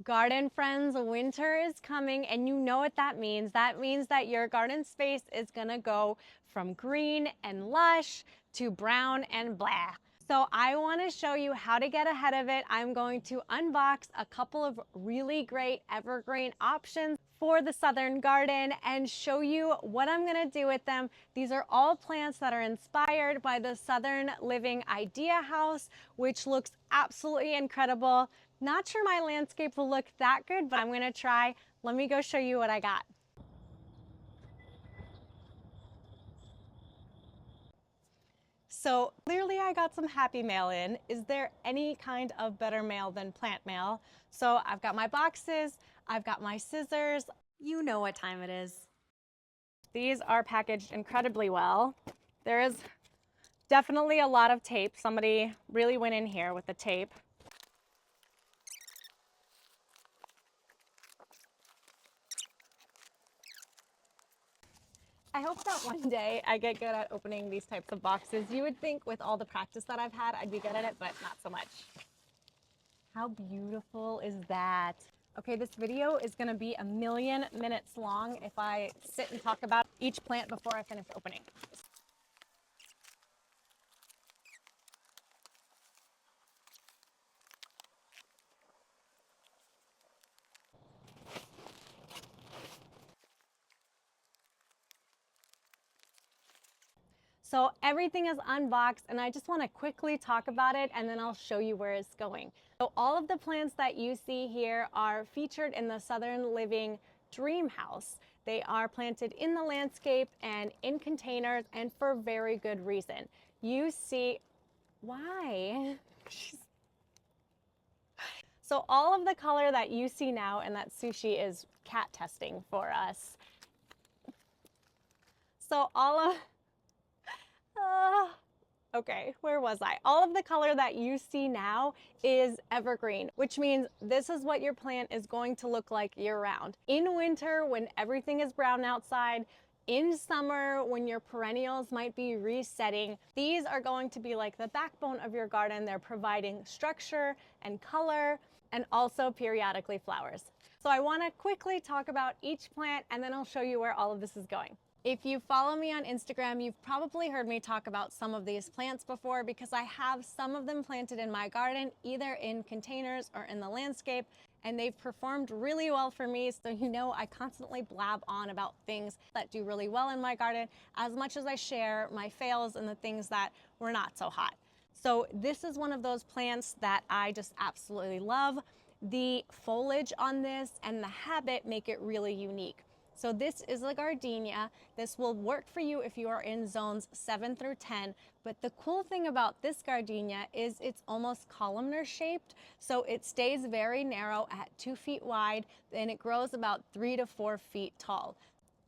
Garden friends, winter is coming, and you know what that means. That means that your garden space is gonna go from green and lush to brown and blah. So I wanna show you how to get ahead of it. I'm going to unbox a couple of really great evergreen options for the southern garden and show you what I'm gonna do with them. These are all plants that are inspired by the Southern Living Idea House, which looks absolutely incredible. Not sure my landscape will look that good, but I'm gonna try. Let me go show you what I got. So clearly I got some happy mail in. Is there any kind of better mail than plant mail? So I've got my boxes, I've got my scissors. You know what time it is. These are packaged incredibly well. There is definitely a lot of tape. Somebody really went in here with the tape. I hope that one day I get good at opening these types of boxes. You would think with all the practice that I've had, I'd be good at it, but not so much. How beautiful is that? Okay, this video is gonna be 1,000,000 minutes long if I sit and talk about each plant before I finish opening. So everything is unboxed and I just want to quickly talk about it and then I'll show you where it's going. So all of the plants that you see here are featured in the Southern Living Dream House. They are planted in the landscape and in containers and for very good reason. You see, why? So all of the color that you see now, and that Sushi is cat testing for us. So all of, okay, where was I? All of the color that you see now is evergreen, which means this is what your plant is going to look like year-round. In winter, when everything is brown outside, in summer, when your perennials might be resetting, these are going to be like the backbone of your garden. They're providing structure and color and also periodically flowers. So I want to quickly talk about each plant and then I'll show you where all of this is going. If you follow me on Instagram, you've probably heard me talk about some of these plants before because I have some of them planted in my garden, either in containers or in the landscape, and they've performed really well for me. So you know I constantly blab on about things that do really well in my garden as much as I share my fails and the things that were not so hot. So this is one of those plants that I just absolutely love. The foliage on this and the habit make it really unique. So this is a gardenia. This will work for you if you are in zones 7 through 10. But the cool thing about this gardenia is it's almost columnar shaped. So it stays very narrow at 2 feet wide and it grows about 3 to 4 feet tall.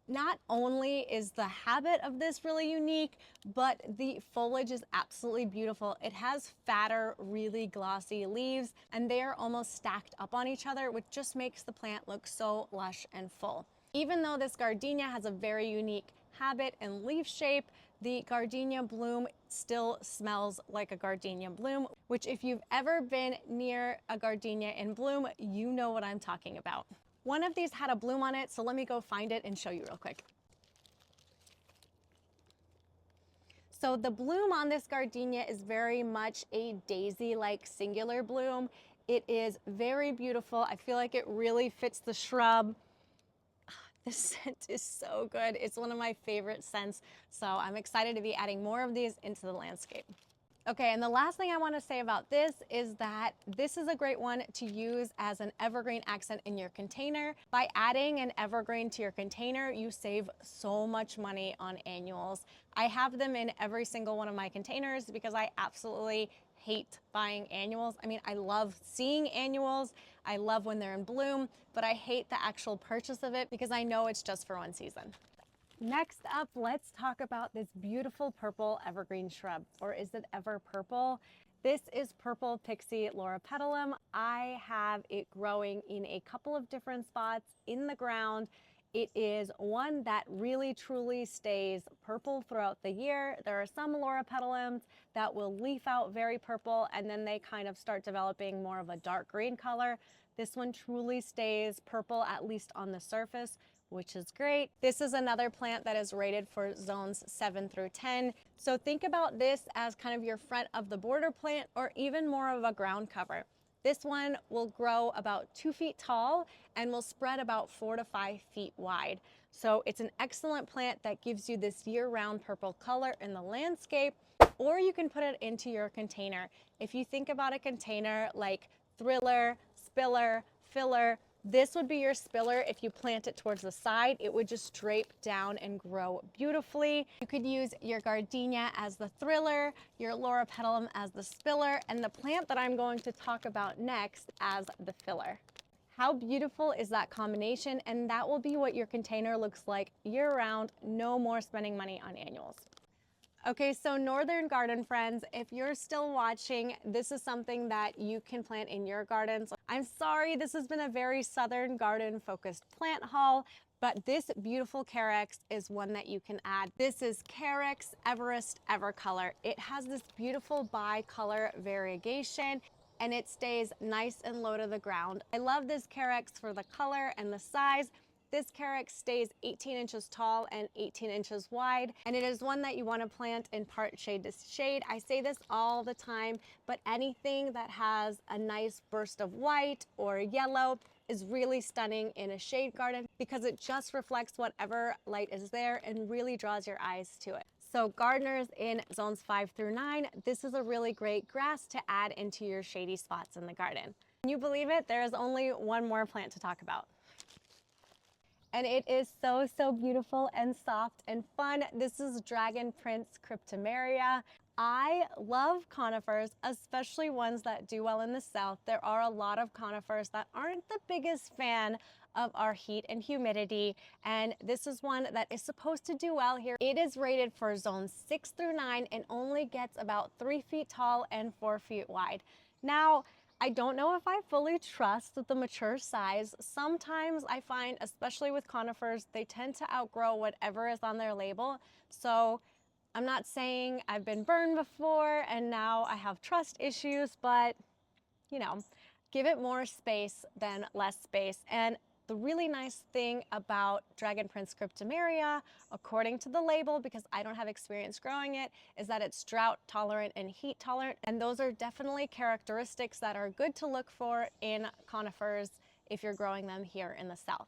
Not only is the habit of this really unique, but the foliage is absolutely beautiful. It has fatter, really glossy leaves, and they are almost stacked up on each other, which just makes the plant look so lush and full. Even though this gardenia has a very unique habit and leaf shape, the gardenia bloom still smells like a gardenia bloom, which if you've ever been near a gardenia in bloom, you know what I'm talking about. One of these had a bloom on it, so let me go find it and show you real quick. So the bloom on this gardenia is very much a daisy-like singular bloom. It is very beautiful. I feel like it really fits the shrub. The scent is so good. It's one of my favorite scents. So I'm excited to be adding more of these into the landscape. Okay, and the last thing I want to say about this is that this is a great one to use as an evergreen accent in your container. By adding an evergreen to your container, you save so much money on annuals. I have them in every single one of my containers because I absolutely hate buying annuals. I mean, I love seeing annuals. I love when they're in bloom, but I hate the actual purchase of it because I know it's just for one season. Next up, let's talk about this beautiful purple evergreen shrub, or is it ever purple? This is purple pixie loropetalum. I have it growing in a couple of different spots in the ground It is one that really truly stays purple throughout the year. There are some loropetalums that will leaf out very purple and then they kind of start developing more of a dark green color. This one truly stays purple, at least on the surface, which is great. This is another plant that is rated for zones 7 through 10. So think about this as kind of your front of the border plant or even more of a ground cover. This one will grow about 2 feet tall and will spread about 4 to 5 feet wide. So it's an excellent plant that gives you this year-round purple color in the landscape, or you can put it into your container. If you think about a container like Thriller, Spiller, Filler, this would be your spiller. If you plant it towards the side, it would just drape down and grow beautifully. You could use your gardenia as the Thriller, your loropetalum as the spiller, and the plant that I'm going to talk about next as the filler. How beautiful is that combination? And that will be what your container looks like year-round. No more spending money on annuals. Okay, so Northern Garden friends, if you're still watching, this is something that you can plant in your gardens. I'm sorry, this has been a very Southern garden focused plant haul, but this beautiful Carex is one that you can add. This is Carex Everest Evercolor. It has this beautiful bicolor variegation and it stays nice and low to the ground. I love this Carex for the color and the size. This Carex stays 18 inches tall and 18 inches wide, and it is one that you want to plant in part shade to shade. I say this all the time, but anything that has a nice burst of white or yellow is really stunning in a shade garden because it just reflects whatever light is there and really draws your eyes to it. So gardeners in zones 5 through 9, this is a really great grass to add into your shady spots in the garden. Can you believe it? There is only one more plant to talk about. And it is so, so beautiful and soft and fun. This is Dragon Prince Cryptomeria. I love conifers, especially ones that do well in the south. There are a lot of conifers that aren't the biggest fan of our heat and humidity, and this is one that is supposed to do well here. It is rated for zones 6 through 9 and only gets about 3 feet tall and 4 feet wide. Now, I don't know if I fully trust the mature size. Sometimes I find, especially with conifers, they tend to outgrow whatever is on their label. So I'm not saying I've been burned before and now I have trust issues, but you know, give it more space than less space. And the really nice thing about Dragon Prince Cryptomeria, according to the label, because I don't have experience growing it, is that it's drought tolerant and heat tolerant. And those are definitely characteristics that are good to look for in conifers if you're growing them here in the south.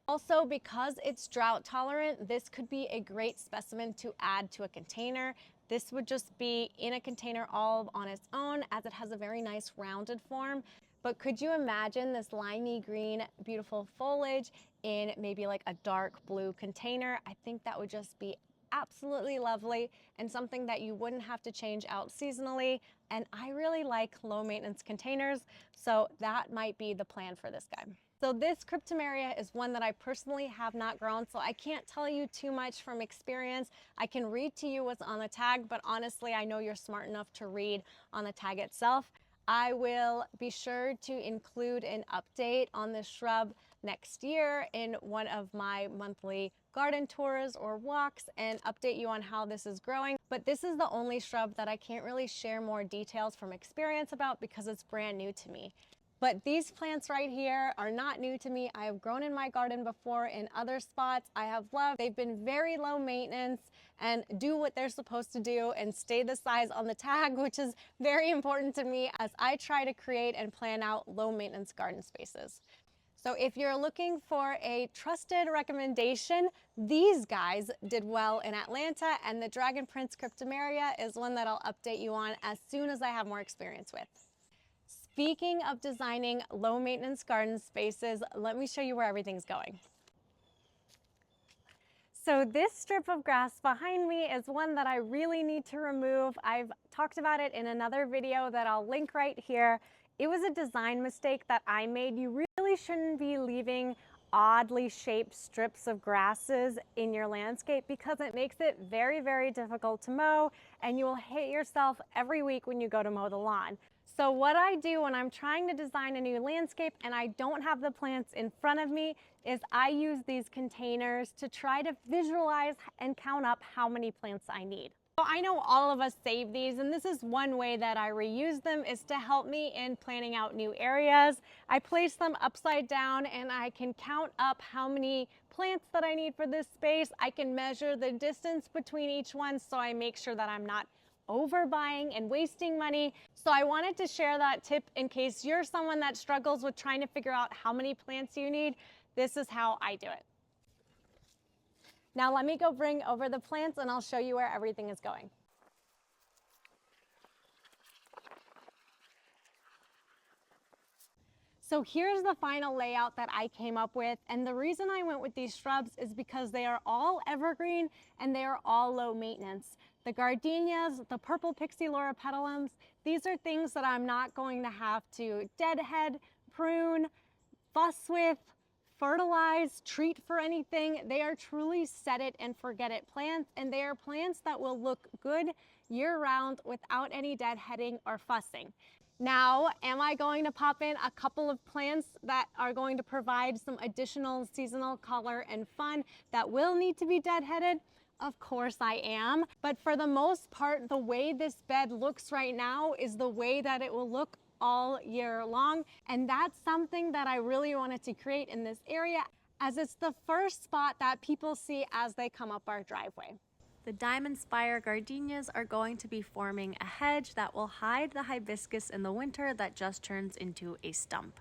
Also, because it's drought tolerant, this could be a great specimen to add to a container. This would just be in a container all on its own as it has a very nice rounded form. But could you imagine this limey green, beautiful foliage in maybe like a dark blue container? I think that would just be absolutely lovely and something that you wouldn't have to change out seasonally. And I really like low maintenance containers, so that might be the plan for this guy. So this Cryptomeria is one that I personally have not grown, so I can't tell you too much from experience. I can read to you what's on the tag, but honestly, I know you're smart enough to read on the tag itself. I will be sure to include an update on this shrub next year in one of my monthly garden tours or walks and update you on how this is growing. But this is the only shrub that I can't really share more details from experience about because it's brand new to me. But these plants right here are not new to me. I have grown in my garden before in other spots I have loved. They've been very low maintenance and do what they're supposed to do and stay the size on the tag, which is very important to me as I try to create and plan out low maintenance garden spaces. So if you're looking for a trusted recommendation, these guys did well in Atlanta, and the Dragon Prince Cryptomeria is one that I'll update you on as soon as I have more experience with. Speaking of designing low maintenance garden spaces, let me show you where everything's going. So this strip of grass behind me is one that I really need to remove. I've talked about it in another video that I'll link right here. It was a design mistake that I made. You really shouldn't be leaving oddly shaped strips of grasses in your landscape because it makes it very, very difficult to mow, and you will hate yourself every week when you go to mow the lawn. So what I do when I'm trying to design a new landscape and I don't have the plants in front of me is I use these containers to try to visualize and count up how many plants I need. So I know all of us save these, and this is one way that I reuse them, is to help me in planning out new areas. I place them upside down and I can count up how many plants that I need for this space. I can measure the distance between each one so I make sure that I'm not overbuying and wasting money. So I wanted to share that tip in case you're someone that struggles with trying to figure out how many plants you need. This is how I do it. Now let me go bring over the plants and I'll show you where everything is going. So here's the final layout that I came up with, and the reason I went with these shrubs is because they are all evergreen and they are all low maintenance. The gardenias, the purple pixie loropetalums, these are things that I'm not going to have to deadhead, prune, fuss with, fertilize, treat for anything. They are truly set it and forget it plants, and they are plants that will look good year-round without any deadheading or fussing. Now, am I going to pop in a couple of plants that are going to provide some additional seasonal color and fun that will need to be deadheaded? Of course I am, but for the most part, the way this bed looks right now is the way that it will look all year long. And that's something that I really wanted to create in this area, as it's the first spot that people see as they come up our driveway. The diamond spire gardenias are going to be forming a hedge that will hide the hibiscus in the winter that just turns into a stump.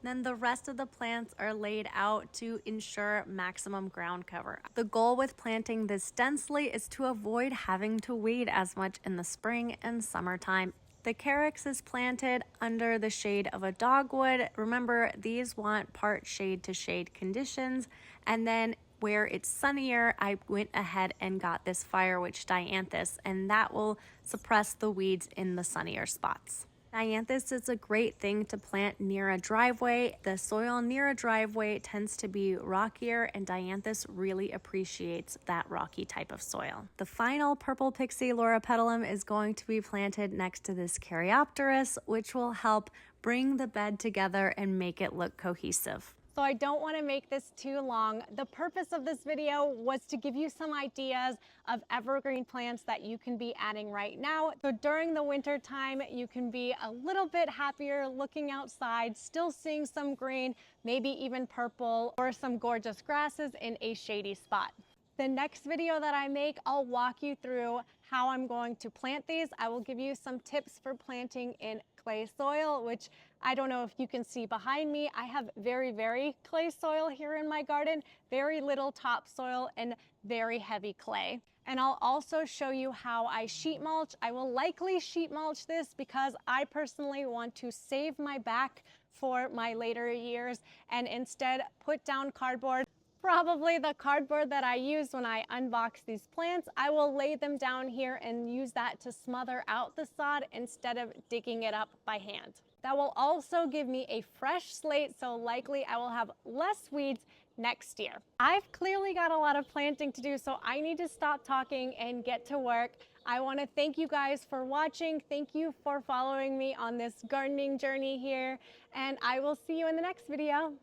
Then the rest of the plants are laid out to ensure maximum ground cover. The goal with planting this densely is to avoid having to weed as much in the spring and summertime. The carex is planted under the shade of a dogwood. Remember, these want part shade to shade conditions. And then where it's sunnier, I went ahead and got this firewitch dianthus, and that will suppress the weeds in the sunnier spots. Dianthus is a great thing to plant near a driveway. The soil near a driveway tends to be rockier, and dianthus really appreciates that rocky type of soil. The final purple pixie loropetalum is going to be planted next to this caryopteris, which will help bring the bed together and make it look cohesive. So I don't want to make this too long. The purpose of this video was to give you some ideas of evergreen plants that you can be adding right now. So during the winter time, you can be a little bit happier looking outside, still seeing some green, maybe even purple, or some gorgeous grasses in a shady spot. The next video that I make, I'll walk you through how I'm going to plant these. I will give you some tips for planting in clay soil, which I don't know if you can see behind me. I have very clay soil here in my garden, very little topsoil and very heavy clay. And I'll also show you how I sheet mulch. I will likely sheet mulch this because I personally want to save my back for my later years and instead put down cardboard. Probably the cardboard that I use when I unbox these plants, I will lay them down here and use that to smother out the sod instead of digging it up by hand. That will also give me a fresh slate, so likely I will have less weeds next year. I've clearly got a lot of planting to do, so I need to stop talking and get to work. I want to thank you guys for watching. Thank you for following me on this gardening journey here, and I will see you in the next video.